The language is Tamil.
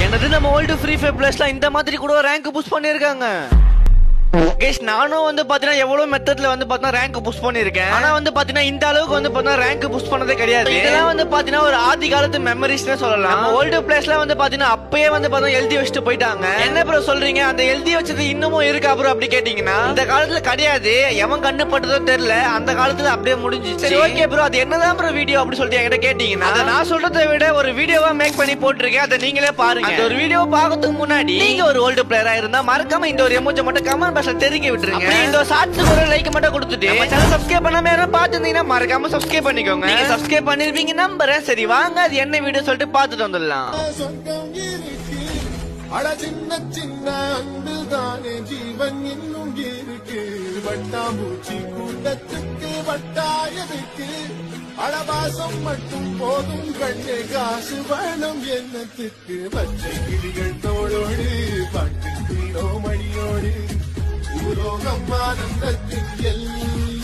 என்னது நம்ம ஓல்டு ஃப்ரீ ஃபயர் பிளேஸ்ல இந்த மாதிரி கூட ரேங்க் புஷ் பண்ணிருக்காங்க. கைஸ் நானும் வந்து பாத்தீங்கன்னா எவ்வளவு மெத்தட்ல வந்து பாத்தீங்கன்னா ரேங்க் புஷ் பண்ணிருக்கேன். ஆனா வந்து பாத்தீங்கன்னா இந்த அளவுக்கு வந்து பாத்தீங்கன்னா ரேங்க் புஷ் பண்ணதே கிடையாது. இதெல்லாம் வந்து பாத்தீங்கன்னா ஒரு ஆதி காலத்து மெமரிஸ்னே சொல்லலாம். ஓல்டு பிளேஸ்ல வந்து பாத்தீங்கன்னா அப்பயே வந்து பாத்தீங்கன்னா எழுதி வச்சுட்டு போயிட்டாங்க. என்ன ப்ரோ சொல்றீங்க, அந்த எழுதி வச்சது இன்னமும் இருக்கா ப்ரோ அப்படி கேட்டீங்கன்னா இந்த காலத்துல கிடையாது. எவன் கண்ணு பட்டதோ தெரியல, அந்த காலத்துல அப்படியே முடிஞ்சிச்சு. சரி ஓகே ப்ரோ, அது என்னதான் ப்ரோ வீடியோ அப்படி சொல்லிட்டு என்கிட்ட கேட்டீங்கன்னா நான் சொல்றதை விட ஒரு வீடியோவா மேக் பண்ணி போட்டிருக்கேன். அதை நீங்களே பாருங்க. அந்த ஒரு வீடியோ பாக்கிறதுக்கு முன்னாடி நீங்க ஒரு ஓல்டு பிளேயரா இருந்தா மறக்காம இந்த ஒரு எமோஜி மட்டும் கமெண்ட் பாக்ஸ்ல தெரிவிக்க விட்டுருங்க. இந்த ஷார்ட்ஸ்க்கு ஒரு லைக் மட்டும் கொடுத்துட்டு நம்ம சேனல் சப்ஸ்கிரைப் பண்ணாம யாரும் பாத்துட்டீங்கன்னா மறக்காம சப்ஸ்கிரைப் பண்ணிக்கோங்க. நீங்க சப்ஸ்கிரைப் பண்ணிருப்பீங்க நம்புறேன். சரி வாங்க அது என்ன வீடியோ சொல்லிட்டு பாத்துட்டு வந்துடலாம். அட சின்ன சின்ன அன்புதானே ஜீவன் இன்னும் இருக்கு. வட்டாம்பூச்சி கூட்டத்துக்கு வட்டாயதுக்கு அடபாசம் மட்டும் போதும் கண்ணே, காசு வேணும் என்னத்துக்கு. பச்சை கிளிகள் தோளோடு பாட்டு மணியோடு பூலோகம் ஆனந்தத்தில் எல்லாம்